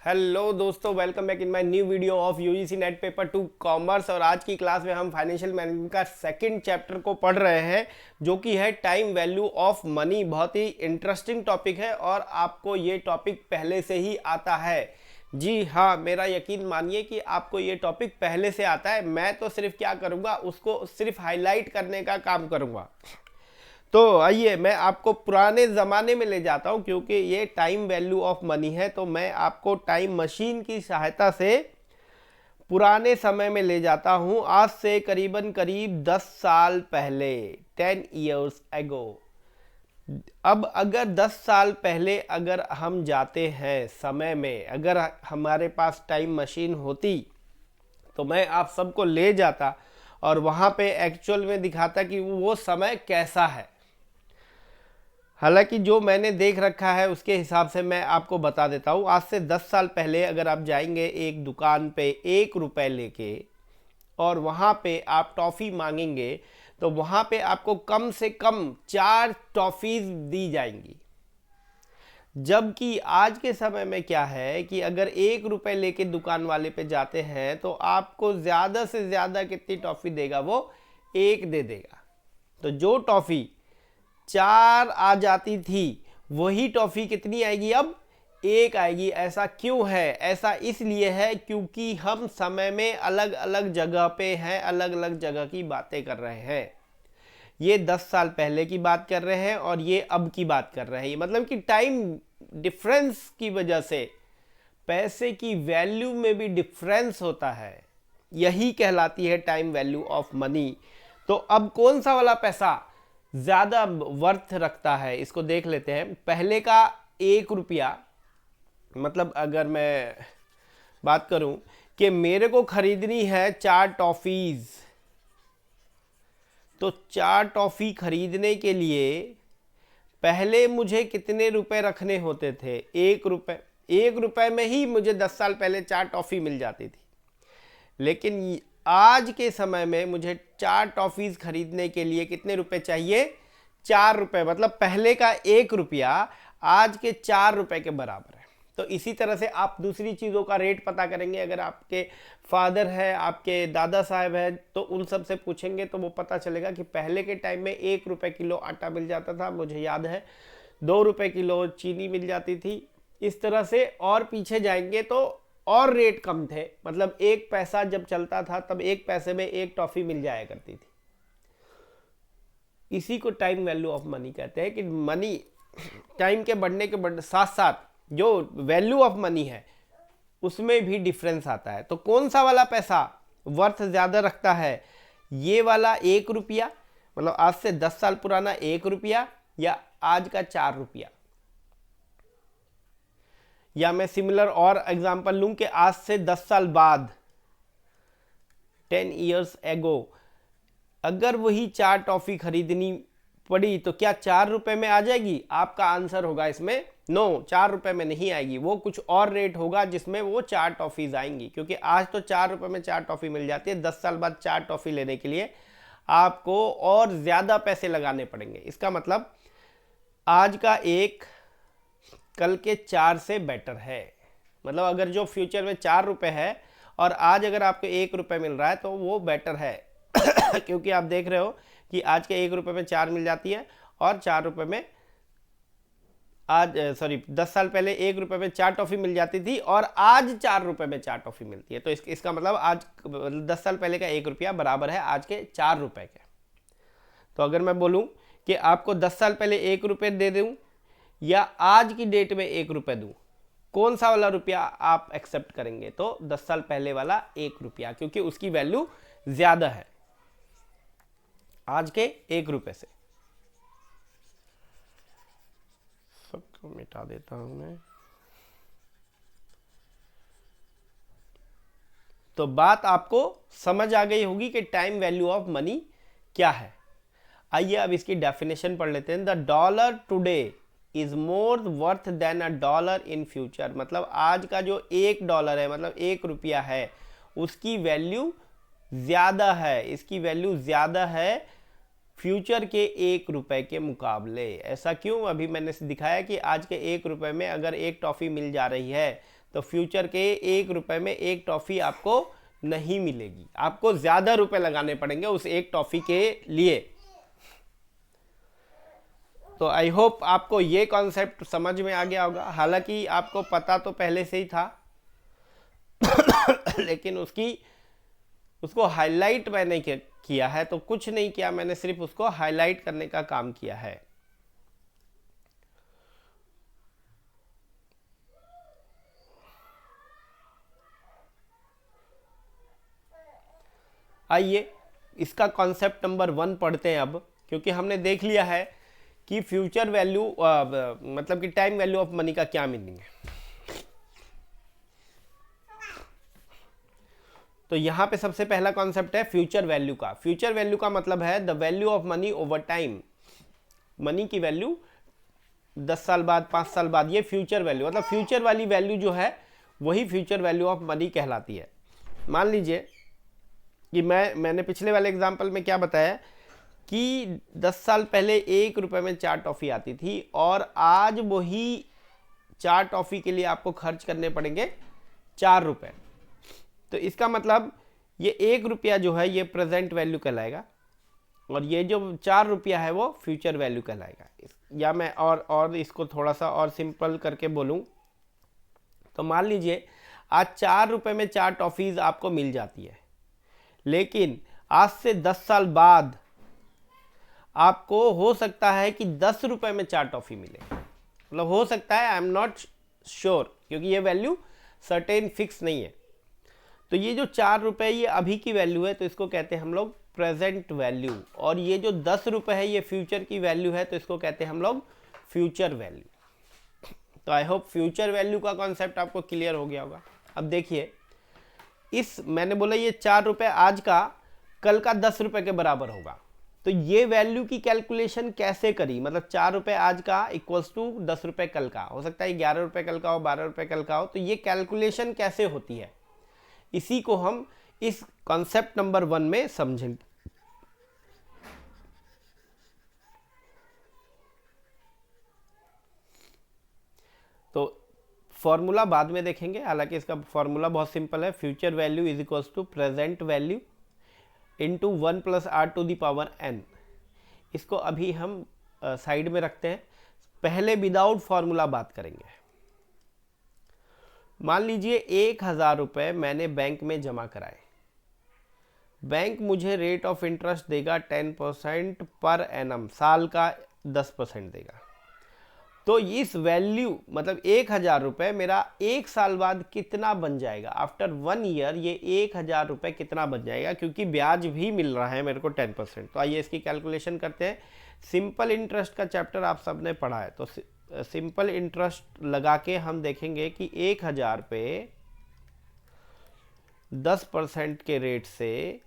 Hello दोस्तों, welcome back in my new video of UGC net paper 2 commerce. और आज की क्लास में हम फाइनेंशियल मैनेजमेंट का सेकंड चैप्टर को पढ़ रहे हैं, जो कि है टाइम वैल्यू ऑफ मनी। बहुत ही इंटरेस्टिंग टॉपिक है और आपको ये टॉपिक पहले से ही आता है। जी हाँ, मेरा यकीन मानिए कि आपको ये टॉपिक पहले से आता है। मैं तो सिर्फ क्या करूँगा, उसको सिर्फ हाईलाइट करने का काम करूँगा। तो आइए मैं आपको पुराने ज़माने में ले जाता हूँ, क्योंकि ये टाइम वैल्यू ऑफ मनी है। तो मैं आपको टाइम मशीन की सहायता से पुराने समय में ले जाता हूँ, आज से करीबन 10 साल पहले, 10 ईयर्स एगो। अब अगर 10 साल पहले अगर हम जाते हैं समय में, अगर हमारे पास टाइम मशीन होती तो मैं आप सबको ले जाता और वहाँ पे एक्चुअल में दिखाता कि वो समय कैसा है। हालांकि जो मैंने देख रखा है उसके हिसाब से मैं आपको बता देता हूँ। आज से 10 साल पहले अगर आप जाएंगे एक दुकान पे 1 रुपए लेके और वहाँ पे आप टॉफ़ी मांगेंगे, तो वहाँ पे आपको कम से कम 4 टॉफ़ीज़ दी जाएंगी। जबकि आज के समय में क्या है कि अगर 1 रुपए लेके दुकान वाले पे जाते हैं तो आपको ज़्यादा से ज़्यादा कितनी टॉफ़ी देगा, वो 1 दे देगा। तो जो टॉफ़ी 4 आ जाती थी, वही टॉफ़ी कितनी आएगी, अब 1 आएगी। ऐसा क्यों है? ऐसा इसलिए है क्योंकि हम समय में अलग अलग जगह पे हैं, अलग अलग जगह की बातें कर रहे हैं। ये 10 साल पहले की बात कर रहे हैं और ये अब की बात कर रहे हैं। मतलब कि टाइम डिफरेंस की वजह से पैसे की वैल्यू में भी डिफरेंस होता है। यही कहलाती है टाइम वैल्यू ऑफ मनी। तो अब कौन सा वाला पैसा ज़्यादा वर्थ रखता है, इसको देख लेते हैं। पहले का 1 रुपया, मतलब अगर मैं बात करूं कि मेरे को खरीदनी है 4 टॉफ़ीज़, तो 4 टॉफ़ी खरीदने के लिए पहले मुझे कितने रुपए रखने होते थे? 1 रुपये। 1 रुपये में ही मुझे 10 साल पहले 4 टॉफ़ी मिल जाती थी। लेकिन आज के समय में मुझे 4 टॉफ़ीज़ खरीदने के लिए कितने रुपए चाहिए? 4 रुपये। मतलब पहले का 1 रुपया आज के 4 रुपये के बराबर है। तो इसी तरह से आप दूसरी चीज़ों का रेट पता करेंगे। अगर आपके फादर है, आपके दादा साहब है, तो उन सब से पूछेंगे तो वो पता चलेगा कि पहले के टाइम में 1 रुपये किलो आटा मिल जाता था, मुझे याद है 2 रुपये किलो चीनी मिल जाती थी। इस तरह से और पीछे जाएंगे तो और रेट कम थे। मतलब 1 पैसा जब चलता था तब 1 पैसे में 1 टॉफ़ी मिल जाया करती थी। इसी को टाइम वैल्यू ऑफ मनी कहते हैं कि मनी टाइम के बढ़ने के साथ साथ जो वैल्यू ऑफ मनी है उसमें भी डिफरेंस आता है। तो कौन सा वाला पैसा वर्थ ज़्यादा रखता है? ये वाला 1 रुपया, मतलब आज से 10 साल पुराना 1 रुपया, या आज का 4 रुपया। या मैं सिमिलर और एग्जांपल लूं कि आज से 10 साल बाद, 10 ईयर्स एगो, अगर वही 4 टॉफ़ी खरीदनी पड़ी तो क्या 4 रुपये में आ जाएगी? आपका आंसर होगा इसमें नो, 4 रुपये में नहीं आएगी। वो कुछ और रेट होगा जिसमें वो 4 टॉफ़ीज़ आएंगी। क्योंकि आज तो 4 रुपये में 4 टॉफ़ी मिल जाती है, 10 साल बाद 4 टॉफ़ी लेने के लिए आपको और ज़्यादा पैसे लगाने पड़ेंगे। इसका मतलब आज का 1 कल के 4 से बेटर है। मतलब अगर जो फ्यूचर में 4 रुपये है और आज अगर आपको 1 रुपये मिल रहा है तो वो बेटर है। क्योंकि आप देख रहे हो कि आज के 1 रुपये में 4 मिल जाती है और 4 रुपये में आज 10 साल पहले 1 रुपये में 4 टॉफ़ी मिल जाती थी और आज 4 रुपये में 4 टॉफ़ी मिलती है। तो इसका मतलब आज 10 साल पहले का 1 रुपया बराबर है आज के 4 रुपये के। तो अगर मैं बोलूँ कि आपको 10 साल पहले 1 रुपये दे दूँ या आज की डेट में 1 रुपये दूँ, कौन सा वाला रुपया आप एक्सेप्ट करेंगे? तो 10 साल पहले वाला 1 रुपया, क्योंकि उसकी वैल्यू ज़्यादा है आज के 1 रुपये से। सबको मिटा देता हूं मैं। तो बात आपको समझ आ गई होगी कि टाइम वैल्यू ऑफ मनी क्या है। आइए अब इसकी डेफिनेशन पढ़ लेते हैं। The dollar today is more worth than a dollar in future. मतलब आज का जो 1 डॉलर है, मतलब 1 रुपया है, उसकी वैल्यू ज़्यादा है, इसकी वैल्यू ज़्यादा है फ्यूचर के 1 रुपए के मुकाबले। ऐसा क्यों? अभी मैंने दिखाया कि आज के 1 रुपए में अगर 1 टॉफ़ी मिल जा रही है तो फ्यूचर के 1 रुपए में एक टॉफ़ी आपको नहीं मिलेगी, आपको ज़्यादा रुपए लगाने पड़ेंगे उस एक टॉफ़ी के लिए। तो आई होप आपको ये कॉन्सेप्ट समझ में आ गया होगा। हालांकि आपको पता तो पहले से ही था लेकिन उसको हाईलाइट मैंने किया है, तो कुछ नहीं किया, मैंने सिर्फ उसको हाईलाइट करने का काम किया है। आइए इसका कॉन्सेप्ट नंबर 1 पढ़ते हैं अब, क्योंकि हमने देख लिया है कि फ्यूचर वैल्यू मतलब कि टाइम वैल्यू ऑफ मनी का क्या मीनिंग है। तो यहाँ पे सबसे पहला कॉन्सेप्ट है फ्यूचर वैल्यू का। फ्यूचर वैल्यू का मतलब है the value of money over time. Money की वैल्यू 10 साल बाद, 5 साल बाद, ये फ्यूचर वैल्यू, मतलब फ्यूचर वाली वैल्यू जो है वही फ्यूचर वैल्यू ऑफ मनी कहलाती है। मान लीजिए कि मैंने पिछले वाले एग्जाम्पल में क्या बताया कि 10 साल पहले 1 रुपए में 4 टॉफ़ी आती थी और आज वही 4 टॉफ़ी के लिए आपको खर्च करने पड़ेंगे 4 रुपए। तो इसका मतलब ये 1 रुपया जो है ये प्रेजेंट वैल्यू कहलाएगा और ये जो 4 रुपया है वो फ्यूचर वैल्यू कहलाएगा। या मैं और इसको थोड़ा सा और सिंपल करके बोलूँ तो मान लीजिए आज 4 रुपए में 4 टॉफ़ीज़ आपको मिल जाती है, लेकिन आज से 10 साल बाद आपको हो सकता है कि 10 रुपए में 4 टॉफ़ी मिले। मतलब हो सकता है, आई एम नॉट श्योर, क्योंकि ये वैल्यू सर्टेन फिक्स नहीं है। तो ये जो 4 रुपए ये अभी की वैल्यू है, तो इसको कहते हैं हम लोग प्रेजेंट वैल्यू, और ये जो 10 रुपए है ये फ्यूचर की वैल्यू है, तो इसको कहते हैं हम लोग फ्यूचर वैल्यू। तो आई होप फ्यूचर वैल्यू का कॉन्सेप्ट आपको क्लियर हो गया होगा। अब देखिए, इस मैंने बोला ये 4 रुपए आज का कल का 10 रुपए के बराबर होगा, तो ये वैल्यू की कैलकुलेशन कैसे करी, मतलब 4 रुपए आज का इक्वल्स टू 10 रुपए कल का, हो सकता है 11 रुपए कल का हो, 12 रुपए कल का हो, तो ये कैलकुलेशन कैसे होती है, इसी को हम इस कॉन्सेप्ट नंबर 1 में समझेंगे। तो फॉर्मूला बाद में देखेंगे, हालांकि इसका फॉर्मूला बहुत सिंपल है। Future value is equals to present value into 1 + r⁴n। इसको अभी हम साइड में रखते हैं, पहले विदाउट फॉर्मूला बात करेंगे। मान लीजिए 1000 रुपये मैंने बैंक में जमा कराए, बैंक मुझे रेट ऑफ इंटरेस्ट देगा 10% पर एनम, साल का 10% देगा। तो इस वैल्यू मतलब 1000 रुपये मेरा 1 साल बाद कितना बन जाएगा, आफ्टर 1 ईयर ये 1000 रुपये कितना बन जाएगा, क्योंकि ब्याज भी मिल रहा है मेरे को 10%। तो आइए इसकी कैलकुलेशन करते हैं। सिंपल इंटरेस्ट का चैप्टर आप सबने पढ़ा है, तो सिंपल इंटरेस्ट लगा के हम देखेंगे कि 1000 पे 10% के रेट से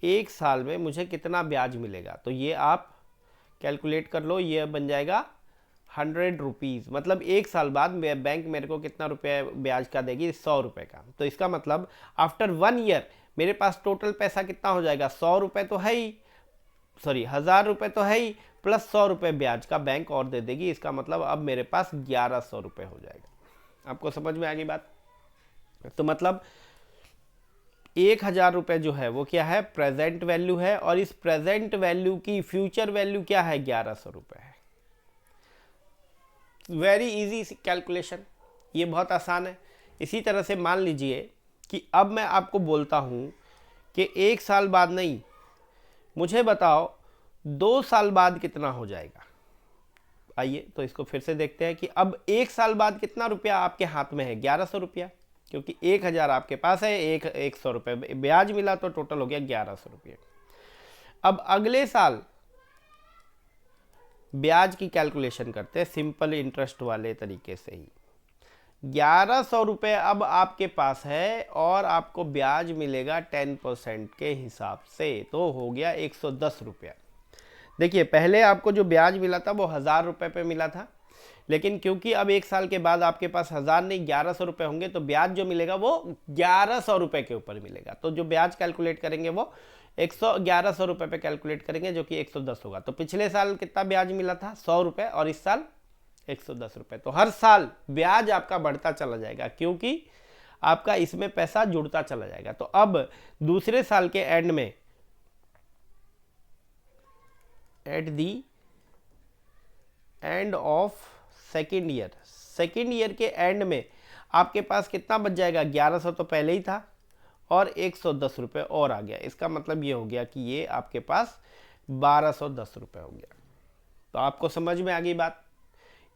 1 साल में मुझे कितना ब्याज मिलेगा। तो ये आप कैलकुलेट कर लो, ये बन जाएगा 100 रुपीज़। मतलब 1 साल बाद बैंक मेरे को कितना रुपये ब्याज का देगी, 100 रुपये का। तो इसका मतलब आफ्टर 1 ईयर मेरे पास टोटल पैसा कितना हो जाएगा, 100 रुपये तो है ही, सॉरी 1000 रुपये तो है ही, प्लस 100 रुपये ब्याज का बैंक और दे देगी। इसका मतलब अब मेरे पास 1100 रुपये हो जाएगा। आपको समझ में आ गई बात? तो मतलब 1000 रुपये जो है वो क्या है, प्रेजेंट वैल्यू है, और इस प्रेजेंट वैल्यू की फ्यूचर वैल्यू क्या है, 1100 रुपये है। वेरी इजी कैलकुलेशन, ये बहुत आसान है। इसी तरह से मान लीजिए कि अब मैं आपको बोलता हूँ कि 1 साल बाद नहीं, मुझे बताओ 2 साल बाद कितना हो जाएगा। आइए तो इसको फिर से देखते हैं कि अब 1 साल बाद कितना रुपया आपके हाथ में है, 1100 रुपया, क्योंकि 1000 आपके पास है, 100 रुपये ब्याज मिला, तो टोटल हो गया 1100 रुपये। अब अगले साल ब्याज की कैलकुलेशन करते हैं सिंपल इंटरेस्ट वाले तरीके से ही। 1100 रुपये अब आपके पास है और आपको ब्याज मिलेगा 10% के हिसाब से, तो हो गया 110 रुपया। देखिए पहले आपको जो ब्याज मिला था वो 1000 रुपये पे मिला था, लेकिन क्योंकि अब 1 साल के बाद आपके पास 1000 नहीं 1100 रुपये होंगे, तो ब्याज जो मिलेगा वो 1100 रुपये के ऊपर मिलेगा। तो जो ब्याज कैलकुलेट करेंगे वो 1100 रुपये पे कैलकुलेट करेंगे, जो कि 110 होगा। तो पिछले साल कितना ब्याज मिला था, 100 रुपये, और इस साल 110 रुपये। तो हर साल ब्याज आपका बढ़ता चला जाएगा क्योंकि आपका इसमें पैसा जुड़ता चला जाएगा। तो अब दूसरे साल के एंड में, at the end of second year के एंड में आपके पास कितना बच जाएगा? 1100 तो पहले ही था और 110 रुपये और आ गया। इसका मतलब ये हो गया कि ये आपके पास 1210 रुपये हो गया। तो आपको समझ में आ गई बात।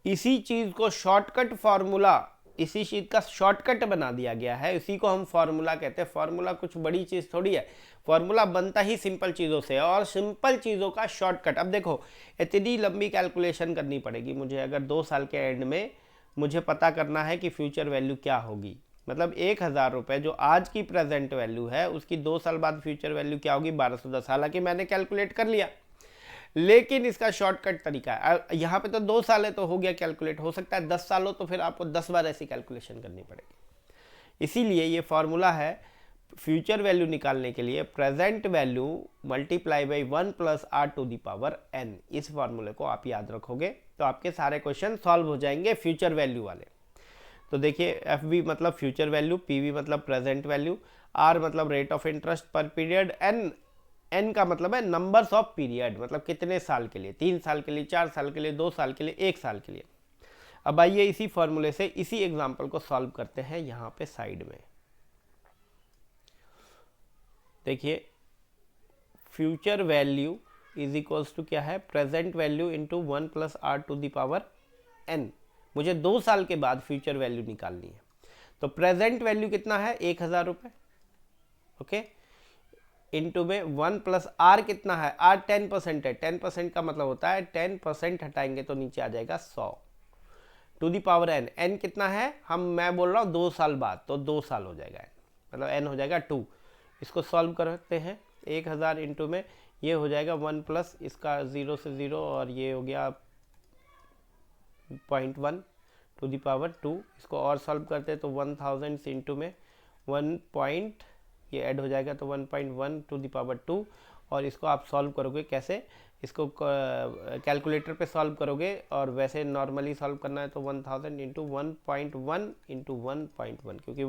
इसी चीज़ को शॉर्टकट फार्मूला, इसी चीज़ का शॉर्टकट बना दिया गया है, इसी को हम फार्मूला कहते हैं। फार्मूला कुछ बड़ी चीज़ थोड़ी है, फार्मूला बनता ही सिंपल चीज़ों से, और सिंपल चीज़ों का शॉर्टकट। अब देखो, इतनी लंबी कैलकुलेशन करनी पड़ेगी मुझे अगर 2 साल के एंड में मुझे पता करना है कि फ्यूचर वैल्यू क्या होगी। मतलब 1000 रुपये जो आज की प्रेजेंट वैल्यू है, उसकी 2 साल बाद फ्यूचर वैल्यू क्या होगी? 1210। हालांकि मैंने कैलकुलेट कर लिया, लेकिन इसका शॉर्टकट तरीका है। यहाँ पे तो 2 साल है तो हो गया कैलकुलेट, हो सकता है 10 साल हो तो फिर आपको 10 बार ऐसी कैलकुलेशन करनी पड़ेगी। इसीलिए ये फॉर्मूला है फ्यूचर वैल्यू निकालने के लिए, present value multiply by 1 + r⁴n। इस फॉर्मूले को आप याद रखोगे तो आपके सारे क्वेश्चन सॉल्व हो जाएंगे फ्यूचर वैल्यू वाले। तो देखिए, एफ वी मतलब फ्यूचर वैल्यू, पी वी मतलब प्रेजेंट वैल्यू, आर मतलब रेट ऑफ इंटरेस्ट पर पीरियड, एन का मतलब है नंबर्स ऑफ पीरियड, मतलब कितने साल के लिए, 3 साल के लिए, 4 साल के लिए, 2 साल के लिए, 1 साल के लिए। अब आइए इसी फॉर्मूले से इसी एग्जांपल को सॉल्व करते हैं यहाँ पे साइड में। देखिए, future value is equals to क्या है? Present value into 1 + r⁴n। मुझे 2 साल के बाद फ्यूचर वैल्यू निकालनी है। तो प्रेजेंट वैल्यू कितना है? 1000 रुपये, ओके, इंटू में 1 + r कितना है? r 10% है। 10% का मतलब होता है 10% हटाएंगे तो नीचे आ जाएगा 100 to the power n। n कितना है? मैं बोल रहा हूँ 2 साल बाद, तो 2 साल हो जाएगा n, मतलब n हो जाएगा 2। इसको सॉल्व करते हैं। 1000 इंटू में ये हो जाएगा 1 प्लस इसका 0 से 0 और ये हो गया 0.1 टू दी पावर 2। इसको और सॉल्व करते हैं तो 1000 इंटू में 1 ये ऐड हो जाएगा तो 1.1 टू दी पावर 2। और इसको आप सॉल्व करोगे कैसे? इसको कैलकुलेटर पे सॉल्व करोगे, और वैसे नॉर्मली सॉल्व करना है तो 1000 इंटू 1.1 इंटू 1.1, क्योंकि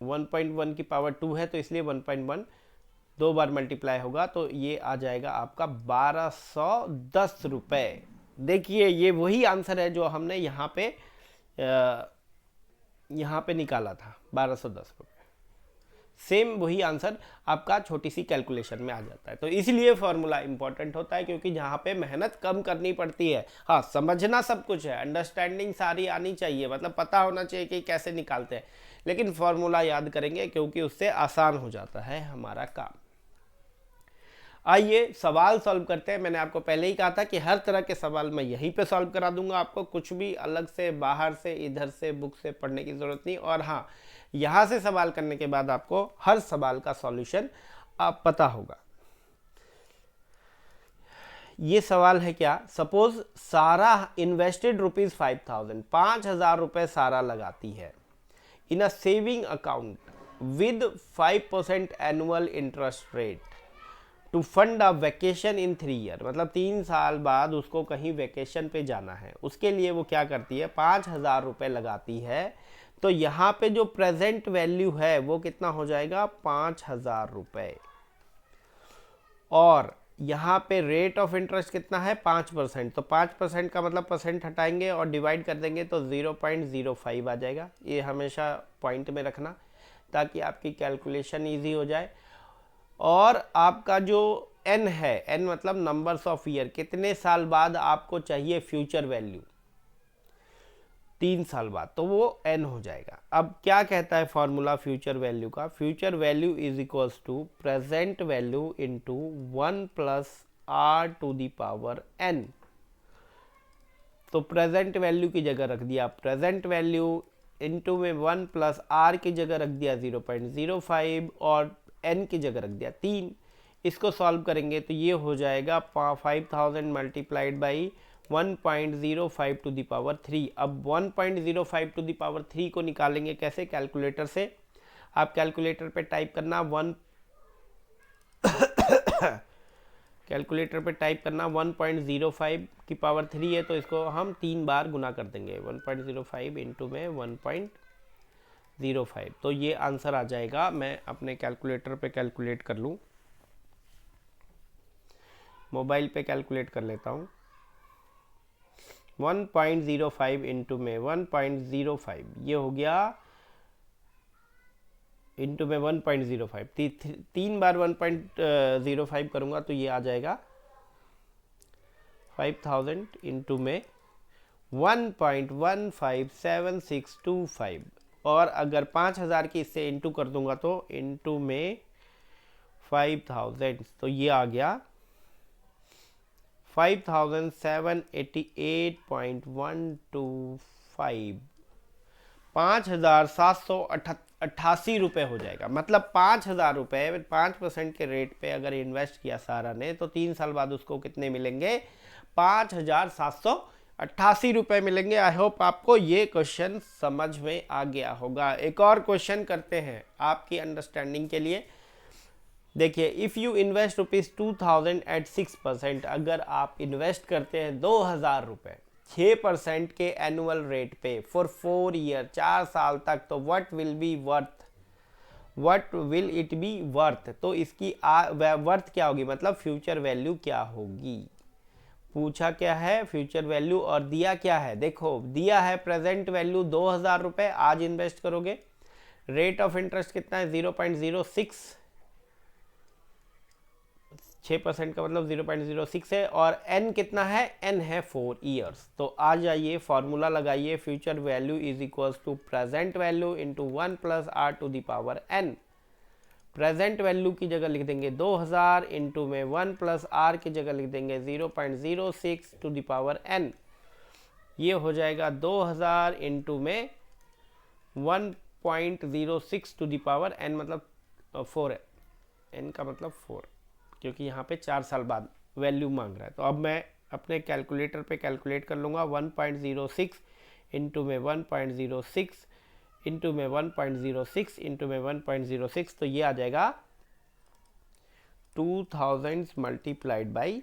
1.1 की पावर 2 है तो इसलिए 1.1 2 बार मल्टीप्लाई होगा तो ये आ जाएगा आपका 1210 रुपये। देखिए, ये वही आंसर है जो हमने यहाँ पे निकाला था, 1210 रुपये। सेम वही आंसर आपका छोटी सी कैलकुलेशन में आ जाता है। तो इसलिए फॉर्मूला इंपॉर्टेंट होता है, क्योंकि जहाँ पे मेहनत कम करनी पड़ती है। हाँ, समझना सब कुछ है, अंडरस्टैंडिंग सारी आनी चाहिए, मतलब पता होना चाहिए कि कैसे निकालते हैं, लेकिन फॉर्मूला याद करेंगे क्योंकि उससे आसान हो जाता है हमारा काम। आइए सवाल सॉल्व करते हैं। मैंने आपको पहले ही कहा था कि हर तरह के सवाल मैं यहीं पे सॉल्व करा दूंगा, आपको कुछ भी अलग से, बाहर से, इधर से, बुक से पढ़ने की ज़रूरत नहीं। और हाँ, यहाँ से सवाल करने के बाद आपको हर सवाल का सॉल्यूशन आप पता होगा। ये सवाल है क्या? सपोज सारा इन्वेस्टेड ₹5000, 5000 रुपये सारा लगाती है in a saving account with 5% annual interest rate to fund a vacation in 3 year. मतलब 3 साल बाद उसको कहीं वैकेशन पे जाना है, उसके लिए वो क्या करती है? 5000 रुपये लगाती है। तो यहाँ पे जो प्रेजेंट वैल्यू है वो कितना हो जाएगा? 5000 रुपये। और यहाँ पे रेट ऑफ इंटरेस्ट कितना है? 5%। तो 5% का मतलब परसेंट हटाएंगे और डिवाइड कर देंगे तो 0.05 आ जाएगा। ये हमेशा पॉइंट में रखना ताकि आपकी कैलकुलेशन ईजी हो जाए। और आपका जो n है, n मतलब नंबर्स ऑफ ईयर, कितने साल बाद आपको चाहिए फ्यूचर वैल्यू? 3 साल बाद, तो वो n हो जाएगा। अब क्या कहता है फॉर्मूला फ्यूचर वैल्यू का? Future value is equals to present value into 1 + r⁴n। तो प्रेजेंट वैल्यू की जगह रख दिया प्रेजेंट वैल्यू, इंटू में 1 + r की जगह रख दिया 0.05 और n की जगह रख दिया 3। इसको सॉल्व करेंगे तो ये हो जाएगा 5000 multiplied by 1.05 to the power 3। अब 1.05 टू दी पावर 3 को निकालेंगे कैसे? कैलकुलेटर से। आप कैलकुलेटर पे टाइप करना कैलकुलेटर पे टाइप करना 1.05 की पावर 3 है तो इसको हम 3 बार गुना कर देंगे। 1.05 इंटू में 1.05, तो ये आंसर आ जाएगा। मैं अपने कैलकुलेटर पे कैलकुलेट कर लूँ, मोबाइल पे कैलकुलेट कर लेता हूँ। 1.05 इंटू में 1.05, ये हो गया इंटू में 1.05, 3 बार 1.05 करूँगा तो ये आ जाएगा 5000 इंटू में 1.157625, और अगर 5000 की इससे इंटू कर दूंगा तो इंटू में 5000, तो ये आ गया 5788.125, 5788 रुपये हो जाएगा। मतलब 5000 रुपये 5% के रेट पे अगर इन्वेस्ट किया सारा ने तो 3 साल बाद उसको कितने मिलेंगे? 5788 रुपये मिलेंगे। आई होप आपको ये क्वेश्चन समझ में आ गया होगा। एक और क्वेश्चन करते हैं आपकी अंडरस्टैंडिंग के लिए। देखिए, इफ़ यू इन्वेस्ट ₹2000 एट 6%, अगर आप इन्वेस्ट करते हैं 2000 रुपये 6% के एनुअल रेट पे फॉर 4 ईयर, 4 साल तक, तो what will it be worth? तो इसकी वर्थ क्या होगी, मतलब फ्यूचर वैल्यू क्या होगी? पूछा क्या है? Future value. और दिया क्या है? देखो, दिया है प्रेजेंट वैल्यू 2000 रुपये, आज इन्वेस्ट करोगे। रेट ऑफ इंटरेस्ट कितना है? 0.06, 6% का मतलब 0.06 है। और n कितना है? n है 4 ईयर्स। तो आ जाइए, फॉर्मूला लगाइए, future value is equals to present value into 1 plus R to the power n। Present value की जगह लिख देंगे 2000 इंटू में 1 प्लस आर की जगह लिख देंगे 0.06 टू द पावर n। ये हो जाएगा 2000 इंटू में 1.06 टू द पावर n, मतलब 4 है, n का मतलब 4, क्योंकि यहाँ पे 4 साल बाद वैल्यू मांग रहा है। तो अब मैं अपने कैलकुलेटर पे कैलकुलेट कर लूँगा। 1.06 इंटू में 1.06 इंटू में 1.06 इंटू में 1.06, तो ये आ जाएगा 2000 मल्टीप्लाइड बाई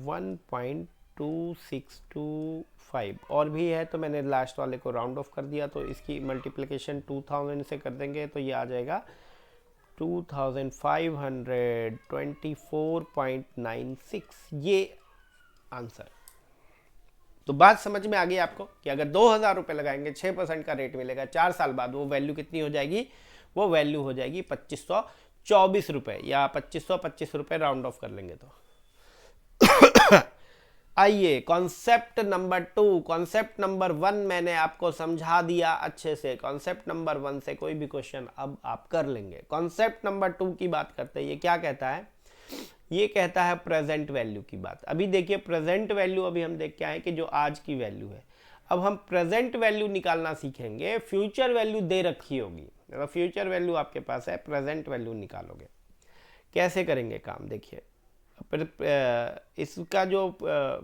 1.2625। और भी है तो मैंने लास्ट वाले को राउंड ऑफ कर दिया, तो इसकी मल्टीप्लिकेशन 2000 से कर देंगे तो ये आ जाएगा 2524.96, ये आंसर। तो बात समझ में आ गई आपको कि अगर 2000 रुपये लगाएंगे 6% का रेट मिलेगा, 4 साल बाद वो वैल्यू कितनी हो जाएगी? वो वैल्यू हो जाएगी 2524 रुपये, या 2525 रुपये राउंड ऑफ कर लेंगे तो। आइए कॉन्सेप्ट नंबर 2। कॉन्सेप्ट नंबर 1 मैंने आपको समझा दिया अच्छे से। कॉन्सेप्ट नंबर 1 से कोई भी क्वेश्चन अब आप कर लेंगे। कॉन्सेप्ट नंबर 2 की बात करते हैं। ये क्या कहता है? ये कहता है प्रेजेंट वैल्यू की बात। अभी देखिए, प्रेजेंट वैल्यू अभी हम देख के आए कि जो आज की वैल्यू है। अब हम प्रेजेंट वैल्यू निकालना सीखेंगे। फ्यूचर वैल्यू दे रखी होगी, मतलब फ्यूचर वैल्यू आपके पास है, प्रेजेंट वैल्यू निकालोगे। कैसे करेंगे काम? देखिए, इसका जो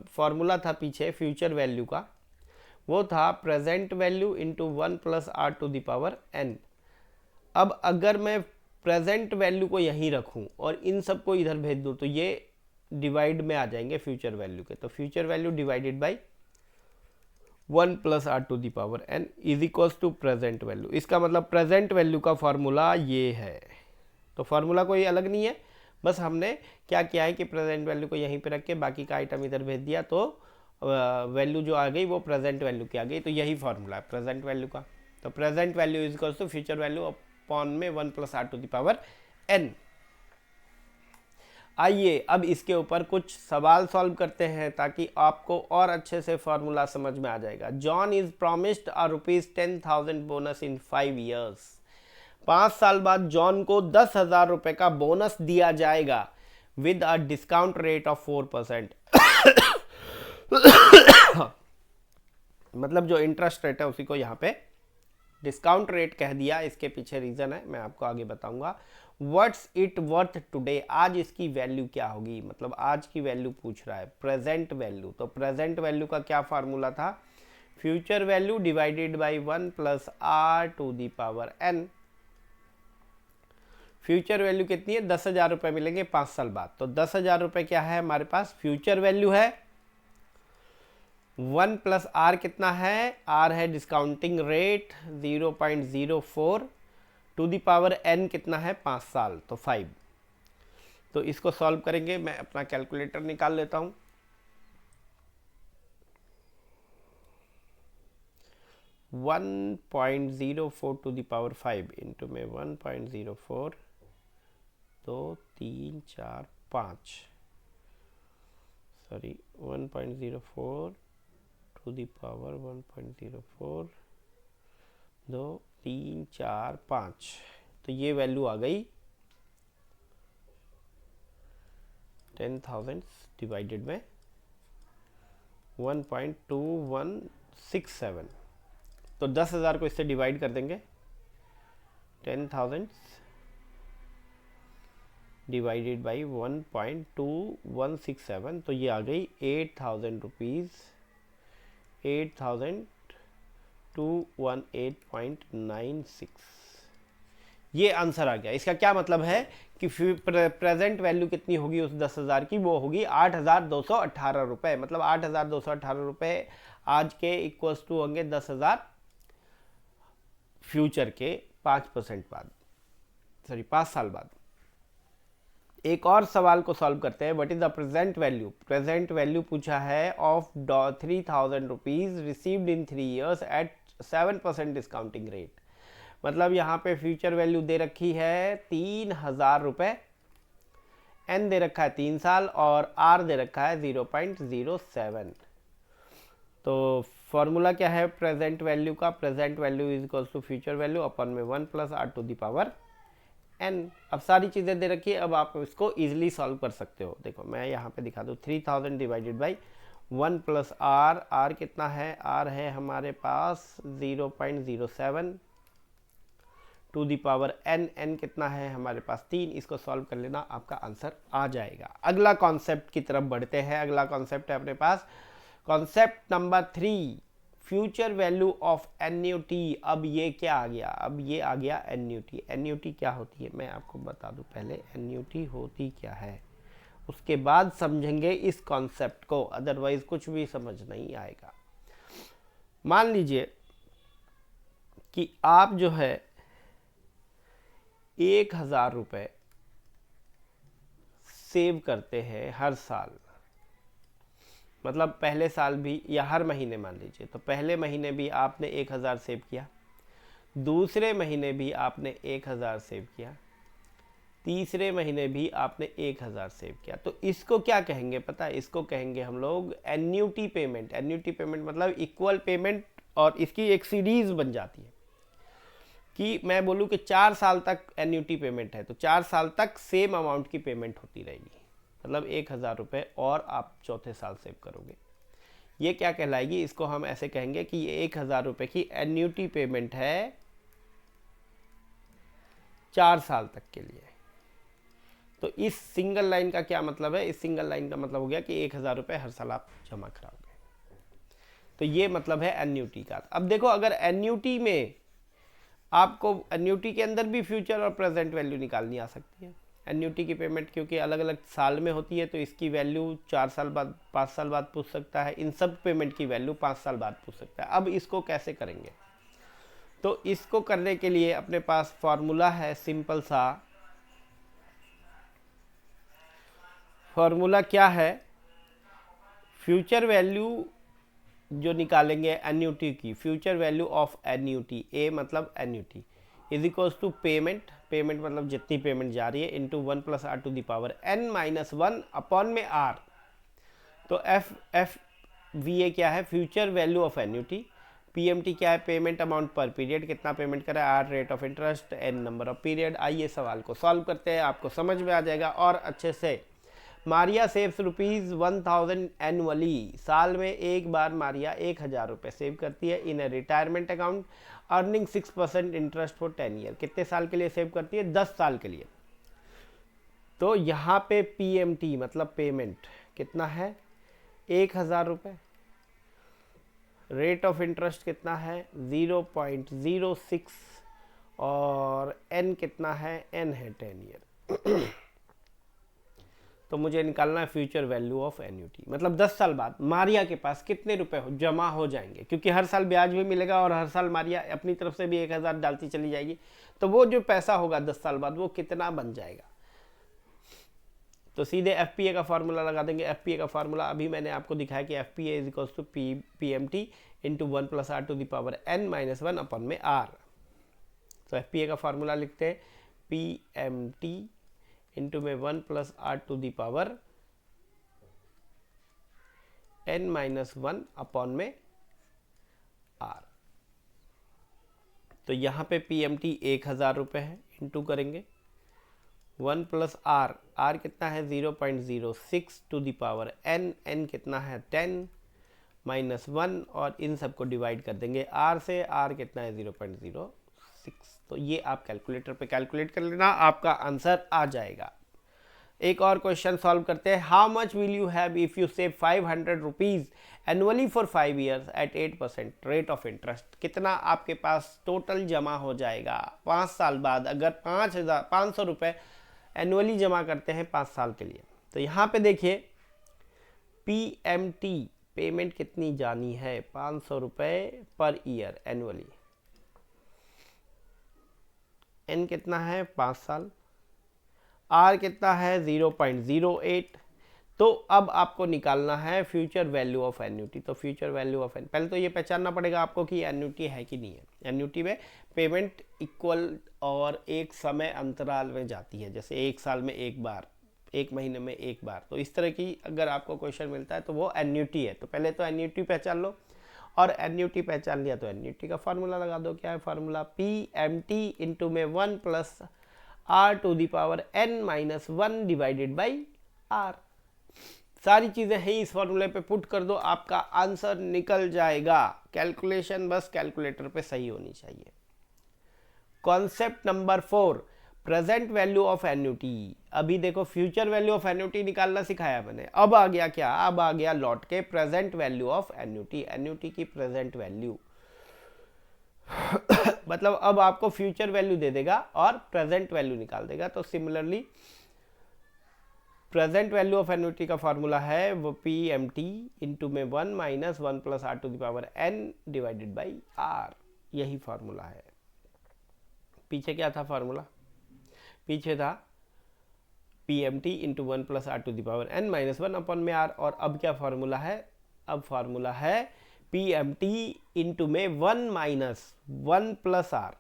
फॉर्मूला था पीछे फ्यूचर वैल्यू का, वो था present value into 1 plus R to the power n। अब अगर मैं प्रेजेंट वैल्यू को यहीं रखूं और इन सब को इधर भेज दूं तो ये डिवाइड में आ जाएंगे फ्यूचर वैल्यू के। तो future value divided by 1 plus R to the power n is equals to present value. इसका मतलब प्रेजेंट वैल्यू का फॉर्मूला ये है। तो फॉर्मूला कोई अलग नहीं है, बस हमने क्या किया है कि प्रेजेंट वैल्यू को यहीं पे रख के बाकी का आइटम इधर भेज दिया, तो वैल्यू जो आ गई वो प्रेजेंट वैल्यू की आ गई। तो यही फॉर्मूला है प्रेजेंट वैल्यू का। तो present value is equals to future value upon में 1 plus R to the power n। आइए अब इसके ऊपर कुछ सवाल सॉल्व करते हैं ताकि आपको और अच्छे से फॉर्मूला समझ में आ जाएगा। John is promised a ₹10,000 bonus in 5 years. 5 साल बाद जॉन को 10,000 रुपए का बोनस दिया जाएगा with a discount rate of 4%। मतलब जो इंटरेस्ट रेट है उसी को यहाँ पे डिस्काउंट रेट कह दिया। इसके पीछे रीजन है, मैं आपको आगे बताऊंगा। व्हाट्स इट वर्थ टुडे, आज इसकी वैल्यू क्या होगी, मतलब आज की वैल्यू पूछ रहा है, प्रेजेंट वैल्यू। तो प्रेजेंट वैल्यू का क्या फार्मूला था? Future value divided by 1 plus R to the power n। Future value कितनी है, 10,000 रुपये मिलेंगे 5 साल बाद। तो 10,000 रुपये क्या है हमारे पास, फ्यूचर वैल्यू है। 1 प्लस आर कितना है, आर है discounting rate 0.04 to the power N कितना है 5 साल, तो 5। तो इसको सॉल्व करेंगे, मैं अपना कैलकुलेटर निकाल लेता हूँ। 1.04 टू दी पावर 5 इंटू में 1.04, 2 3 4 5, सॉरी 1.04 टू दी पावर 1.04, 2 3 4 5, तो ये वैल्यू आ गई 10,000 डिवाइडेड में 1.2167। तो 10,000 को इससे डिवाइड कर देंगे, 10,000 डिवाइडेड बाई 1.2167, तो ये आ गई 8,000 रुपीज़, 8,218.96। ये आंसर आ गया। इसका क्या मतलब है कि प्रेजेंट वैल्यू कितनी होगी उस 10,000 की, वो होगी 8,218 रुपये। मतलब 8,218 रुपये आज के इक्वल्स टू होंगे 10,000 फ्यूचर के 5% बाद, सॉरी 5 साल बाद। एक और सवाल को सॉल्व करते हैं। What is the present value, present value पूछा है of 3,000 rupees received in 3 years at 7% discounting rate. मतलब यहाँ पे फ्यूचर वैल्यू दे रखी है 3,000 रुपये, एन दे रखा है 3 साल और आर दे रखा है 0.07। तो फॉर्मूला क्या है प्रेजेंट वैल्यू का, present value is equals to future value upon में 1 plus R to the power N. अब सारी चीज़ें दे रखी है, अब आप इसको इजीली सॉल्व कर सकते हो। देखो मैं यहाँ पे दिखा दूँ, 3,000 divided by 1 plus R, R कितना है, आर है हमारे पास 0.07 to the power N, N कितना है हमारे पास 3। इसको सॉल्व कर लेना, आपका आंसर आ जाएगा। अगला कॉन्सेप्ट की तरफ बढ़ते हैं। अगला कॉन्सेप्ट है अपने पास concept number 3, future value of annuity. अब ये क्या आ गया, अब ये आ गया एन्युटी। एन्युटी क्या होती है मैं आपको बता दूं, पहले एन्युटी होती क्या है, उसके बाद समझेंगे इस कॉन्सेप्ट को, अदरवाइज कुछ भी समझ नहीं आएगा। मान लीजिए कि आप जो है 1,000 रुपये सेव करते हैं हर साल, मतलब पहले साल भी या हर महीने मान लीजिए, तो पहले महीने भी आपने 1,000 सेव किया, दूसरे महीने भी आपने 1,000 सेव किया, तीसरे महीने भी आपने 1,000 सेव किया। तो इसको क्या कहेंगे पता है, इसको कहेंगे हम लोग एन्युटी पेमेंट। एन्युटी पेमेंट मतलब इक्वल पेमेंट, और इसकी एक सीरीज बन जाती है कि मैं बोलूँ कि 4 साल तक एन्युटी पेमेंट है, तो 4 साल तक सेम अमाउंट की पेमेंट होती रहेगी। मतलब 1,000 रुपये और आप चौथे साल सेव करोगे, ये क्या कहलाएगी, इसको हम ऐसे कहेंगे कि ये 1,000 रुपये की एन्युटी पेमेंट है 4 साल तक के लिए। तो इस सिंगल लाइन का क्या मतलब है, इस सिंगल लाइन का मतलब हो गया कि 1,000 रुपये हर साल आप जमा कराओगे। तो ये मतलब है एन्युटी का। अब देखो अगर एन्युटी में आपको, एन्युटी के अंदर भी फ्यूचर और प्रेजेंट वैल्यू निकालनी आ सकती है। एन्युटी की पेमेंट क्योंकि अलग अलग साल में होती है, तो इसकी वैल्यू 4 साल बाद, 5 साल बाद पूछ सकता है, इन सब पेमेंट की वैल्यू 5 साल बाद पूछ सकता है। अब इसको कैसे करेंगे, तो इसको करने के लिए अपने पास फॉर्मूला है सिंपल सा। फॉर्मूला क्या है, फ्यूचर वैल्यू जो निकालेंगे एन्युटी की, future value of annuity, A मतलब annuity, is equals to payment, payment मतलब जितनी पेमेंट जा रही है, into 1 plus R to the power N minus 1 upon में आर। तो एफ वी ए क्या है, future value of annuity, PMT क्या है, पेमेंट अमाउंट पर पीरियड, कितना पेमेंट करा, are rate of interest, N number of period. आइए सवाल को सॉल्व करते हैं, आपको समझ में आ जाएगा और अच्छे से। मारिया सेव्स ₹1,000 एनुअली, साल में एक बार मारिया 1,000 रुपये सेव करती है in a retirement account earning 6% interest for 10 year. कितने साल के लिए सेव करती है, 10 साल के लिए। तो यहाँ पे पीएमटी मतलब पेमेंट कितना है, 1,000 रुपये, रेट ऑफ इंटरेस्ट कितना है 0.06 और n कितना है, n है 10 ईयर। तो मुझे निकालना है फ्यूचर वैल्यू ऑफ एन्युटी, मतलब 10 साल बाद मारिया के पास कितने रुपए जमा हो जाएंगे, क्योंकि हर साल ब्याज भी मिलेगा और हर साल मारिया अपनी तरफ से भी 1000 डालती चली जाएगी, तो वो जो पैसा होगा 10 साल बाद वो कितना बन जाएगा। तो सीधे एफपीए का फार्मूला लगा देंगे। एफपीए का फार्मूला अभी मैंने आपको दिखाया कि FPA is equals to PMT into 1 + r to the power n - 1 upon में r। तो एफपीए का फार्मूला लिखते हैं पीएमटी इंटू में 1 + r to the power n - 1 upon में r। तो यहाँ पे पीएमटी 1000 रुपये है, इंटू करेंगे 1 + r, r कितना है 0.06 to the power n, n कितना है 10 - 1 और इन सबको डिवाइड कर देंगे r से, r कितना है 0.06। तो ये आप कैलकुलेटर पे कैलकुलेट कर लेना, आपका आंसर आ जाएगा। एक और क्वेश्चन सॉल्व करते हैं। How much will you have if you save 500 rupees annually for 5 years at 8% rate of interest. कितना आपके पास टोटल जमा हो जाएगा 5 साल बाद अगर 500 रुपये एनुअली जमा करते हैं 5 साल के लिए। तो यहाँ पे देखिए पीएमटी पेमेंट कितनी जानी है, 500 रुपये पर ईयर एनुअली। एन कितना है 5 साल, आर कितना है 0.08। तो अब आपको निकालना है फ्यूचर वैल्यू ऑफ एन्युटी। तो फ्यूचर वैल्यू ऑफ पहले तो ये पहचानना पड़ेगा आपको कि एन्युटी है कि नहीं है। एन्युटी में पेमेंट इक्वल और एक समय अंतराल में जाती है, जैसे एक साल में एक बार, एक महीने में एक बार। तो इस तरह की अगर आपको क्वेश्चन मिलता है तो वो एन्युटी है। तो पहले तो एन्युटी पहचान लो, और एन्युटी पहचान लिया तो एन्युटी का फार्मूला लगा दो। क्या है फार्मूला, पीएमटी इंटू में 1 + r to the power n - 1 divided by r। सारी चीज़ें हैं इस फॉर्मूले पे पुट कर दो, आपका आंसर निकल जाएगा। कैलकुलेशन बस कैलकुलेटर पे सही होनी चाहिए। Concept number 4, present value of annuity. अभी देखो फ्यूचर वैल्यू ऑफ एन्युटी निकालना सिखाया मैंने, अब आ गया क्या, अब आ गया लौट के present value of annuity. Annuity की प्रेजेंट वैल्यू मतलब अब आपको फ्यूचर वैल्यू दे देगा और प्रेजेंट वैल्यू निकाल देगा। तो similarly present value of annuity का फार्मूला है वो पीएमटी इंटू में 1 - 1 + r to the power n divided by r। यही फार्मूला है। पीछे क्या था फार्मूला, पीछे था PMT into 1 + r to the power n - 1 upon में r। और अब क्या फार्मूला है, अब फार्मूला है पीएमटी इंटू में 1 - 1 + r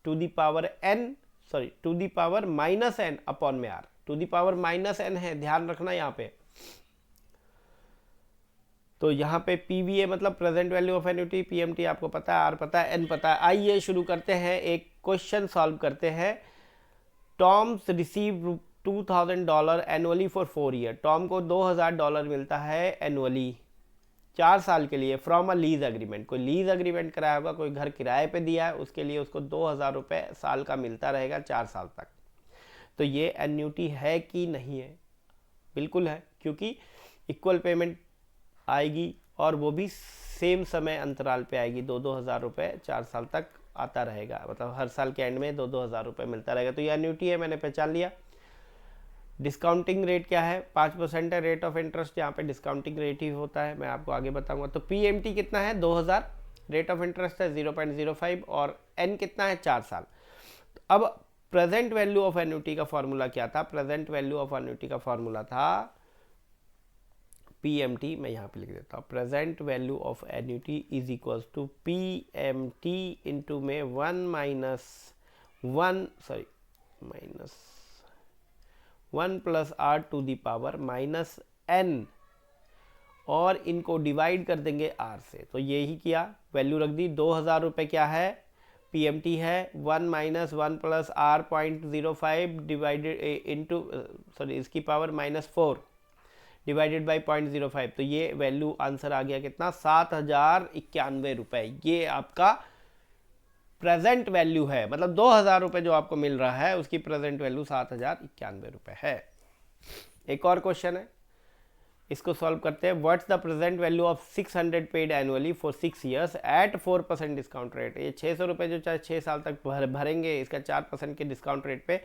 to the power n, sorry to the power -n upon में r। To the power -n है, ध्यान रखना यहाँ पे। तो यहाँ पे पीवीए मतलब present value of annuity, PMT आपको पता है, आर पता है, एन पता है। आइए शुरू करते हैं, एक क्वेश्चन सॉल्व करते हैं। Tom's receive $2000 annually for 4 year. Tom को $2000 मिलता है एनुअली 4 साल के लिए फ्रॉम अ लीज एग्रीमेंट। कोई लीज एग्रीमेंट कराया होगा, कोई घर किराए पे दिया है, उसके लिए उसको 2000 रुपये साल का मिलता रहेगा 4 साल तक। तो ये एन्युटी है कि नहीं है, बिल्कुल है, क्योंकि इक्वल पेमेंट आएगी और वो भी सेम समय अंतराल पे आएगी। 2-2 हज़ार रुपये 4 साल तक आता रहेगा, मतलब हर साल के एंड में 2-2 हज़ार रुपये मिलता रहेगा। तो ये एन्युटी है, मैंने पहचान लिया। डिस्काउंटिंग रेट क्या है, 5% है रेट ऑफ इंटरेस्ट, यहाँ पे डिस्काउंटिंग रेट ही होता है, मैं आपको आगे बताऊंगा। तो पीएमटी कितना है 2000, रेट ऑफ इंटरेस्ट है 0.05 और एन कितना है 4 साल। अब प्रेजेंट वैल्यू ऑफ एन्युटी का फॉर्मूला क्या था, प्रेजेंट वैल्यू ऑफ एन्युटी का फॉर्मूला था पीएमटी, मैं यहाँ पे लिख देता हूँ, present value of annuity is equals to PMT into में 1 + r to the power -n और इनको डिवाइड कर देंगे r से। तो यही किया, वैल्यू रख दी। 2000 रुपये क्या है, पीएमटी है 1 - 1 + r 0.05 डिवाइडेड इंटू सॉरी इसकी पावर -4 डिवाइडेड बाई 0.05। तो ये वैल्यू आंसर आ गया कितना, 7091 रुपये। ये आपका प्रेजेंट वैल्यू है, मतलब 2000 रुपये जो आपको मिल रहा है उसकी प्रेजेंट वैल्यू 7091 रुपये है। एक और क्वेश्चन है, इसको सॉल्व करते हैं। What's the present value of 600 paid annually for 6 years at 4% discount rate. ये 600 रुपये जो चाहे 6 साल तक भरेंगे, इसका 4% के डिस्काउंट रेट पे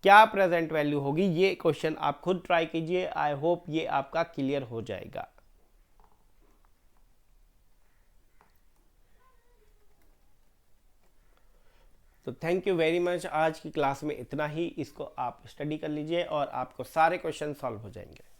क्या प्रेजेंट वैल्यू होगी, ये क्वेश्चन आप खुद ट्राई कीजिए। आई होप ये आपका क्लियर हो जाएगा। तो थैंक यू वेरी मच। आज की क्लास में इतना ही, इसको आप स्टडी कर लीजिए और आपको सारे क्वेश्चन सॉल्व हो जाएंगे।